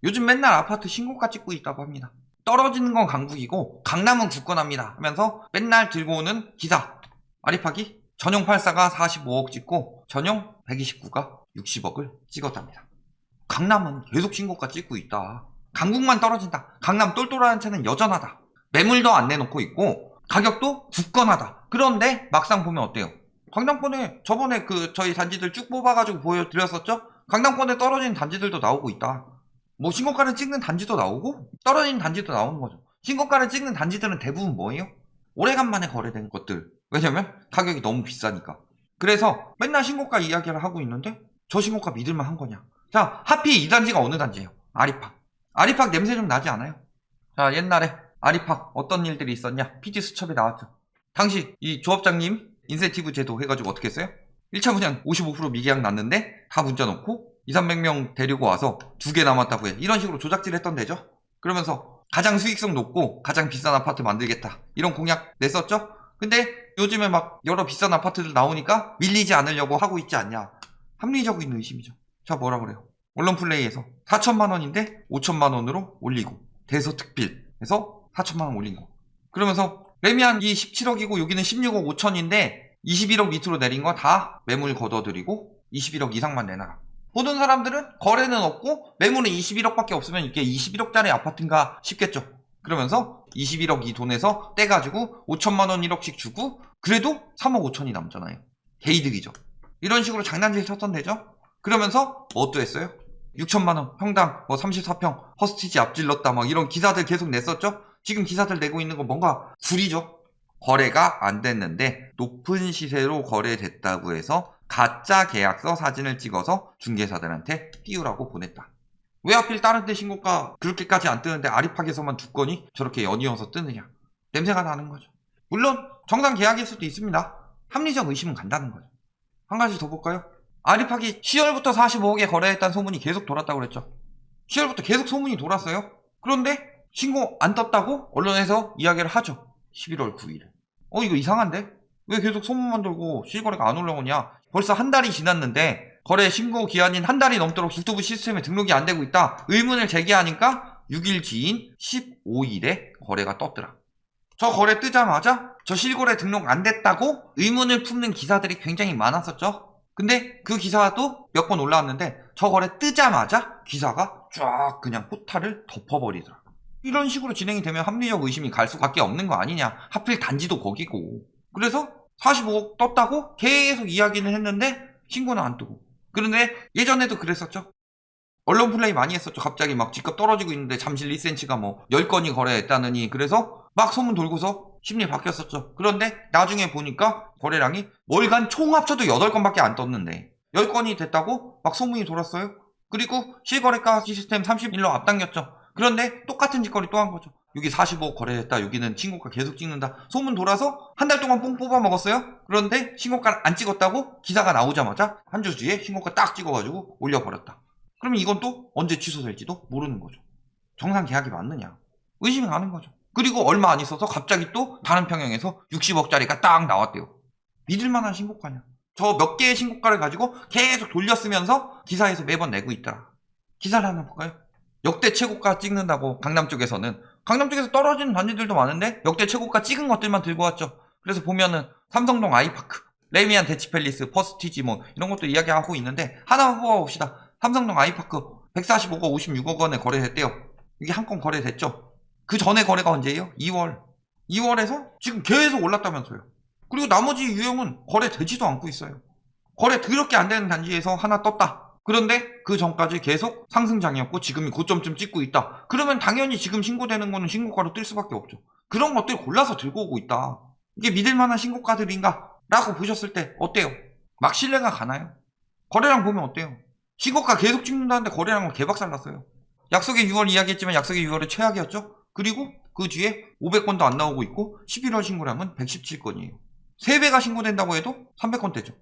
요즘 맨날 아파트 신고가 찍고 있다고 합니다. 떨어지는 건 강북이고 강남은 굳건합니다 하면서 맨날 들고 오는 기사. 아리팍이 전용 84가 45억 찍고 전용 129가 60억을 찍었답니다. 강남은 계속 신고가 찍고 있다. 강북만 떨어진다. 강남 똘똘한 채는 여전하다. 매물도 안 내놓고 있고 가격도 굳건하다. 그런데 막상 보면 어때요? 강남권에 저번에 저희 단지들 쭉 뽑아가지고 보여드렸었죠? 강남권에 떨어지는 단지들도 나오고 있다. 뭐 신고가를 찍는 단지도 나오고 떨어지는 단지도 나오는 거죠. 신고가를 찍는 단지들은 대부분 뭐예요? 오래간만에 거래된 것들. 왜냐면 가격이 너무 비싸니까. 그래서 맨날 신고가 이야기를 하고 있는데 저 신고가 믿을만 한 거냐. 자, 하필 이 단지가 어느 단지예요? 아리팍. 아리팍 냄새 좀 나지 않아요? 자, 옛날에 아리팍 어떤 일들이 있었냐? PD 수첩에 나왔죠. 당시 이 조합장님 인센티브 제도 해가지고 어떻게 했어요? 1차 분양 55% 미계약 났는데 다 문자 놓고 200~300명 데리고 와서 2개 남았다고 해. 이런 식으로 조작질 했던 데죠. 그러면서 가장 수익성 높고 가장 비싼 아파트 만들겠다. 이런 공약 냈었죠. 근데 요즘에 막 여러 비싼 아파트들 나오니까 밀리지 않으려고 하고 있지 않냐. 합리적인 의심이죠. 자, 뭐라 그래요? 언론 플레이에서 4천만 원인데 5천만 원으로 올리고 대서특필해서 4천만 원 올린 거. 그러면서 레미안 이 17억이고 여기는 16억 5천인데 21억 밑으로 내린 거 다 매물 걷어들이고 21억 이상만 내놔라. 보는 사람들은 거래는 없고 매물은 21억밖에 없으면 이게 21억짜리 아파트인가 싶겠죠. 그러면서 21억 이 돈에서 떼가지고 5천만 원 1억씩 주고 그래도 3억 5천이 남잖아요. 개이득이죠. 이런 식으로 장난질 쳤던 데죠. 그러면서 뭐 또 했어요? 6천만 원 평당 뭐 34평 허스티지 앞질렀다 막 이런 기사들 계속 냈었죠. 지금 기사들 내고 있는 건 뭔가 구리죠. 거래가 안 됐는데 높은 시세로 거래됐다고 해서 가짜 계약서 사진을 찍어서 중개사들한테 띄우라고 보냈다. 왜 하필 다른 데 신고가 그렇게까지 안 뜨는데 아리팍에서만 2건이 저렇게 연이어서 뜨느냐. 냄새가 나는 거죠. 물론 정상 계약일 수도 있습니다. 합리적 의심은 간다는 거죠. 한 가지 더 볼까요? 아리팍이 10월부터 45억에 거래했다는 소문이 계속 돌았다고 그랬죠. 10월부터 계속 소문이 돌았어요. 그런데 신고 안 떴다고 언론에서 이야기를 하죠. 11월 9일에. 이거 이상한데? 왜 계속 소문만 돌고 실거래가 안 올라오냐? 벌써 한 달이 지났는데 거래 신고 기한인 한 달이 넘도록 유튜브 시스템에 등록이 안 되고 있다. 의문을 제기하니까 6일 뒤인 15일에 거래가 떴더라. 저 거래 뜨자마자 저 실거래 등록 안 됐다고 의문을 품는 기사들이 굉장히 많았었죠. 근데 그 기사도 몇 번 올라왔는데 저 거래 뜨자마자 기사가 쫙 그냥 포탈을 덮어버리더라. 이런 식으로 진행이 되면 합리적 의심이 갈 수밖에 없는 거 아니냐. 하필 단지도 거기고. 그래서 45억 떴다고 계속 이야기는 했는데 신고는 안 뜨고. 그런데 예전에도 그랬었죠. 언론 플레이 많이 했었죠. 갑자기 막 집값 떨어지고 있는데 잠실 1cm가 뭐 10건이 거래했다느니. 그래서 막 소문 돌고서 심리 바뀌었었죠. 그런데 나중에 보니까 거래량이 월간 총 합쳐도 8건밖에 안 떴는데 10건이 됐다고 막 소문이 돌았어요. 그리고 실거래가 시스템 30일로 앞당겼죠. 그런데 똑같은 짓거리 또 한 거죠. 여기 45억 거래했다. 여기는 신고가 계속 찍는다. 소문 돌아서 한 달 동안 뽕 뽑아 먹었어요. 그런데 신고가를 안 찍었다고 기사가 나오자마자 한 주 뒤에 신고가 딱 찍어가지고 올려버렸다. 그러면 이건 또 언제 취소될지도 모르는 거죠. 정상 계약이 맞느냐. 의심이 가는 거죠. 그리고 얼마 안 있어서 갑자기 또 다른 평형에서 60억짜리가 딱 나왔대요. 믿을만한 신고가냐. 저 몇 개의 신고가를 가지고 계속 돌려쓰면서 기사에서 매번 내고 있더라. 기사를 하나 볼까요? 역대 최고가 찍는다고 강남 쪽에서는 떨어지는 단지들도 많은데 역대 최고가 찍은 것들만 들고 왔죠. 그래서 보면은 삼성동 아이파크, 레미안 대치팰리스, 퍼스티지 뭐 이런 것도 이야기하고 있는데 하나 뽑아봅시다. 삼성동 아이파크 145억 56억 원에 거래됐대요. 이게 한 건 거래됐죠. 그 전에 거래가 언제예요? 2월에서 지금 계속 올랐다면서요. 그리고 나머지 유형은 거래되지도 않고 있어요. 거래 더럽게 안 되는 단지에서 하나 떴다. 그런데 그 전까지 계속 상승장이었고 지금이 고점쯤 찍고 있다. 그러면 당연히 지금 신고되는 거는 신고가로 뜰 수밖에 없죠. 그런 것들 골라서 들고 오고 있다. 이게 믿을만한 신고가들인가? 라고 보셨을 때 어때요? 막 신뢰가 가나요? 거래량 보면 어때요? 신고가 계속 찍는다는데 거래량은 개박살났어요. 약속의 6월 이야기했지만 약속의 6월은 최악이었죠. 그리고 그 뒤에 500건도 안 나오고 있고 11월 신고량은 117건이에요. 3배가 신고된다고 해도 300건대죠.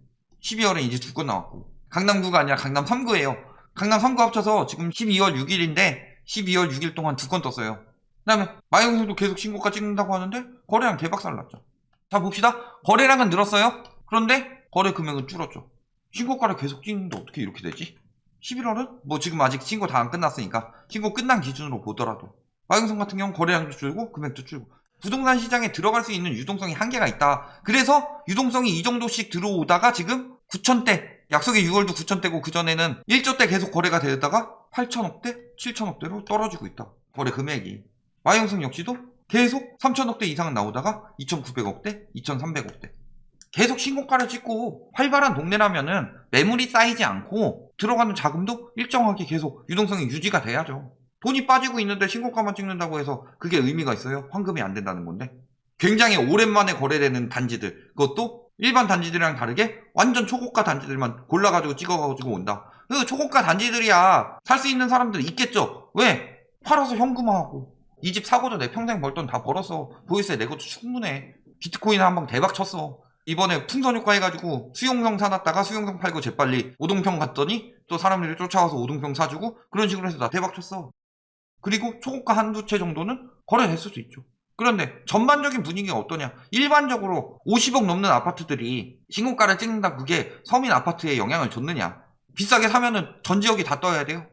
12월에 이제 2건 나왔고 강남9가 아니라 강남 3구예요. 강남 3구 합쳐서 지금 12월 6일인데 12월 6일 동안 2건 떴어요. 그 다음에 마영수도 계속 신고가 찍는다고 하는데 거래량 개박살 났죠. 자 봅시다. 거래량은 늘었어요. 그런데 거래 금액은 줄었죠. 신고가를 계속 찍는데 어떻게 이렇게 되지? 11월은 뭐 지금 아직 신고 다 안 끝났으니까 신고 끝난 기준으로 보더라도 마경성 같은 경우는 거래량도 줄고 금액도 줄고 부동산 시장에 들어갈 수 있는 유동성이 한계가 있다. 그래서 유동성이 이 정도씩 들어오다가 지금 9천대, 약속의 6월도 9천대고 그전에는 1조대 계속 거래가 되다가 8천억대, 7천억대로 떨어지고 있다. 거래 금액이. 마경성 역시도 계속 3천억대 이상 나오다가 2,900억대, 2,300억대. 계속 신고가를 찍고 활발한 동네라면은 매물이 쌓이지 않고 들어가는 자금도 일정하게 계속 유동성이 유지가 돼야죠. 돈이 빠지고 있는데 신고가만 찍는다고 해서 그게 의미가 있어요? 환급이 안 된다는 건데. 굉장히 오랜만에 거래되는 단지들, 그것도 일반 단지들이랑 다르게 완전 초고가 단지들만 골라가지고 찍어가지고 온다. 그 초고가 단지들이야 살 수 있는 사람들 있겠죠. 왜? 팔아서 현금화하고 이 집 사고도 내 평생 벌 돈 다 벌었어. 보유세 내고도 충분해. 비트코인 한 방 대박 쳤어. 이번에 풍선 효과 해가지고 수용성 사놨다가 수용성 팔고 재빨리 오동평 갔더니 또 사람들이 쫓아와서 오동평 사주고 그런 식으로 해서 나 대박 쳤어. 그리고 초고가 한두 채 정도는 거래됐을 수 있죠. 그런데 전반적인 분위기가 어떠냐? 일반적으로 50억 넘는 아파트들이 신고가를 찍는다, 그게 서민 아파트에 영향을 줬느냐? 비싸게 사면은 전 지역이 다 떠야 돼요.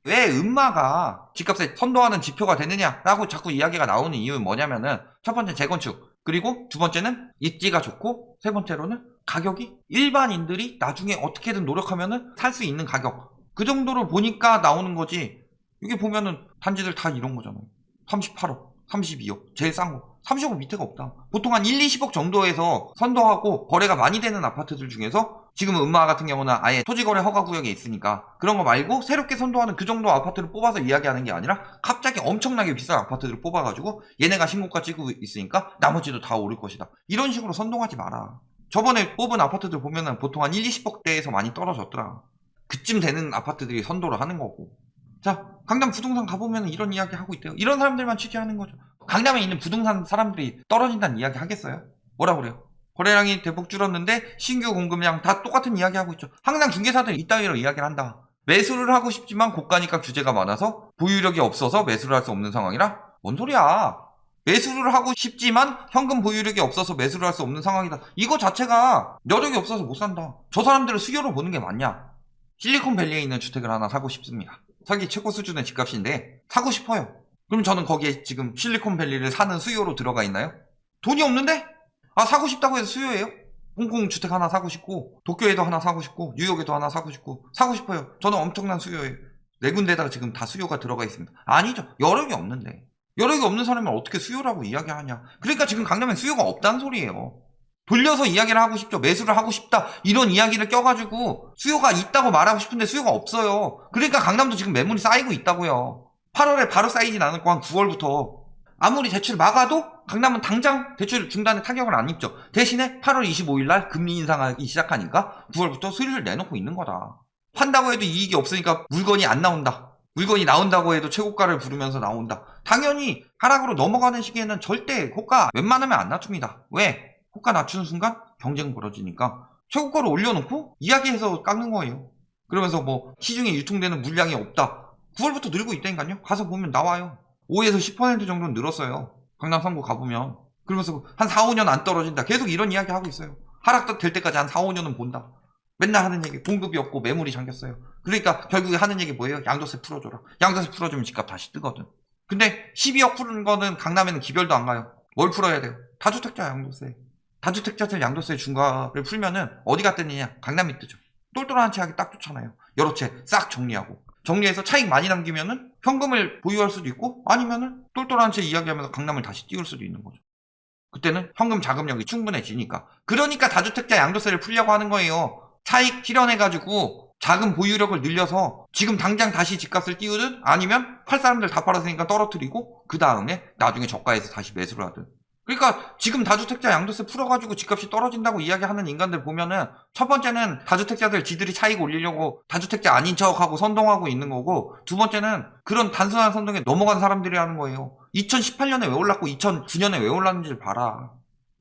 왜 음마가 집값에 선도하는 지표가 되느냐라고 자꾸 이야기가 나오는 이유는 뭐냐면은 첫 번째 재건축, 그리고 두 번째는 입지가 좋고, 세 번째로는 가격이 일반인들이 나중에 어떻게든 노력하면은 살 수 있는 가격, 그 정도로 보니까 나오는 거지. 여기 보면은 단지들 다 이런 거잖아요. 38억, 32억, 제일 싼 거 30억 밑에가 없다. 보통 한 1, 20억 정도에서 선도하고 거래가 많이 되는 아파트들 중에서 지금 음마 같은 경우는 아예 토지거래 허가구역에 있으니까 그런 거 말고 새롭게 선도하는 그 정도 아파트를 뽑아서 이야기하는 게 아니라 갑자기 엄청나게 비싼 아파트를 뽑아가지고 얘네가 신고가 찍고 있으니까 나머지도 다 오를 것이다. 이런 식으로 선동하지 마라. 저번에 뽑은 아파트들 보면은 보통 한 1, 20억대에서 많이 떨어졌더라. 그쯤 되는 아파트들이 선도를 하는 거고. 자, 강남 부동산 가보면 이런 이야기 하고 있대요. 이런 사람들만 취재하는 거죠. 강남에 있는 부동산 사람들이 떨어진다는 이야기 하겠어요? 뭐라 그래요? 거래량이 대폭 줄었는데 신규 공급량 다 똑같은 이야기 하고 있죠. 항상 중개사들이 이따위로 이야기를 한다. 매수를 하고 싶지만 고가니까 규제가 많아서 보유력이 없어서 매수를 할 수 없는 상황이라? 뭔 소리야? 매수를 하고 싶지만 현금 보유력이 없어서 매수를 할 수 없는 상황이다. 이거 자체가 여력이 없어서 못 산다. 저 사람들을 수요로 보는 게 맞냐? 실리콘밸리에 있는 주택을 하나 사고 싶습니다. 사기 최고 수준의 집값인데 사고 싶어요. 그럼 저는 거기에 지금 실리콘밸리를 사는 수요로 들어가 있나요? 돈이 없는데? 아, 사고 싶다고 해서 수요예요? 홍콩 주택 하나 사고 싶고, 도쿄에도 하나 사고 싶고, 뉴욕에도 하나 사고 싶고, 사고 싶어요. 저는 엄청난 수요예요. 네 군데다가 지금 다 수요가 들어가 있습니다. 아니죠. 여력이 없는데. 여력이 없는 사람을 어떻게 수요라고 이야기하냐. 그러니까 지금 강남엔 수요가 없다는 소리예요. 돌려서 이야기를 하고 싶죠. 매수를 하고 싶다. 이런 이야기를 껴가지고 수요가 있다고 말하고 싶은데 수요가 없어요. 그러니까 강남도 지금 매물이 쌓이고 있다고요. 8월에 바로 쌓이진 않았고 한 9월부터. 아무리 대출을 막아도 강남은 당장 대출 중단에 타격을 안 입죠. 대신에 8월 25일 날 금리 인상하기 시작하니까 9월부터 수리를 내놓고 있는 거다. 판다고 해도 이익이 없으니까 물건이 안 나온다. 물건이 나온다고 해도 최고가를 부르면서 나온다. 당연히 하락으로 넘어가는 시기에는 절대 호가 웬만하면 안 낮춥니다. 왜? 호가 낮추는 순간 경쟁 벌어지니까 최고가를 올려놓고 이야기해서 깎는 거예요. 그러면서 뭐 시중에 유통되는 물량이 없다. 9월부터 늘고 있다니까요. 가서 보면 나와요. 5에서 10% 정도는 늘었어요. 강남 3구 가보면. 그러면서 한 4, 5년 안 떨어진다. 계속 이런 이야기 하고 있어요. 하락 될 때까지 한 4, 5년은 본다. 맨날 하는 얘기, 공급이 없고 매물이 잠겼어요. 그러니까 결국에 하는 얘기 뭐예요? 양도세 풀어줘라. 양도세 풀어주면 집값 다시 뜨거든. 근데 12억 푸는 거는 강남에는 기별도 안 가요. 뭘 풀어야 돼요? 다주택자 양도세. 다주택자들 양도세 중과를 풀면은 어디가 뜨느냐? 강남이 뜨죠. 똘똘한 채 하기 딱 좋잖아요. 여러 채 싹 정리하고. 정리해서 차익 많이 남기면은 현금을 보유할 수도 있고 아니면은 똘똘한 채 이야기하면서 강남을 다시 띄울 수도 있는 거죠. 그때는 현금 자금력이 충분해지니까. 그러니까 다주택자 양도세를 풀려고 하는 거예요. 차익 실현해가지고 자금 보유력을 늘려서 지금 당장 다시 집값을 띄우든 아니면 팔 사람들 다 팔았으니까 떨어뜨리고 그 다음에 나중에 저가에서 다시 매수를 하든. 그러니까 지금 다주택자 양도세 풀어가지고 집값이 떨어진다고 이야기하는 인간들 보면은 첫 번째는 다주택자들 지들이 차익 올리려고 다주택자 아닌 척하고 선동하고 있는 거고, 두 번째는 그런 단순한 선동에 넘어간 사람들이 하는 거예요. 2018년에 왜 올랐고 2009년에 왜 올랐는지를 봐라.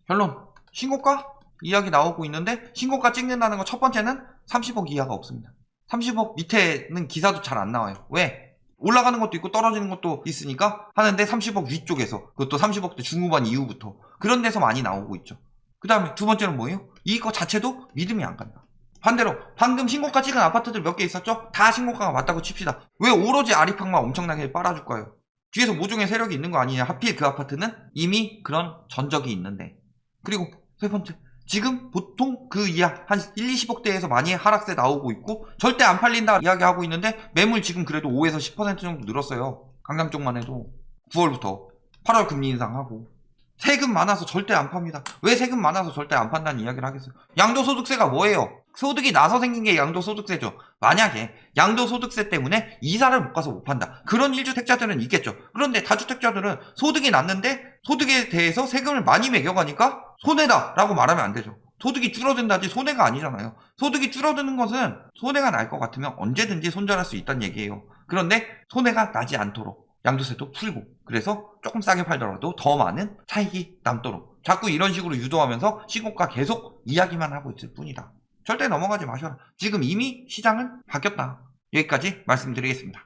결론, 신고가 이야기 나오고 있는데 신고가 찍는다는 거 첫 번째는 30억 이하가 없습니다. 30억 밑에는 기사도 잘 안 나와요. 왜? 올라가는 것도 있고 떨어지는 것도 있으니까 하는데 30억 위쪽에서, 그것도 30억대 중후반 이후부터 그런 데서 많이 나오고 있죠. 그 다음에 두 번째는 뭐예요? 이거 자체도 믿음이 안 간다. 반대로 방금 신고가 찍은 아파트들 몇 개 있었죠? 다 신고가가 맞다고 칩시다. 왜 오로지 아리팍만 엄청나게 빨아줄 거예요? 뒤에서 모종의 세력이 있는 거 아니냐. 하필 그 아파트는 이미 그런 전적이 있는데. 그리고 세 번째, 지금 보통 그 이하 한 1, 20억대에서 많이 하락세 나오고 있고 절대 안 팔린다 이야기하고 있는데 매물 지금 그래도 5에서 10% 정도 늘었어요. 강남 쪽만 해도 9월부터 8월 금리 인상하고. 세금 많아서 절대 안 팝니다. 왜 세금 많아서 절대 안 판다는 이야기를 하겠어요? 양도소득세가 뭐예요? 소득이 나서 생긴 게 양도소득세죠. 만약에 양도소득세 때문에 이사를 못 가서 못 판다. 그런 1주택자들은 있겠죠. 그런데 다주택자들은 소득이 났는데 소득에 대해서 세금을 많이 매겨가니까 손해다 라고 말하면 안 되죠. 소득이 줄어든다지 손해가 아니잖아요. 소득이 줄어드는 것은 손해가 날 것 같으면 언제든지 손절할 수 있다는 얘기예요. 그런데 손해가 나지 않도록 양도세도 풀고, 그래서 조금 싸게 팔더라도 더 많은 차익이 남도록 자꾸 이런 식으로 유도하면서 신고가 계속 이야기만 하고 있을 뿐이다. 절대 넘어가지 마셔라. 지금 이미 시장은 바뀌었다. 여기까지 말씀드리겠습니다.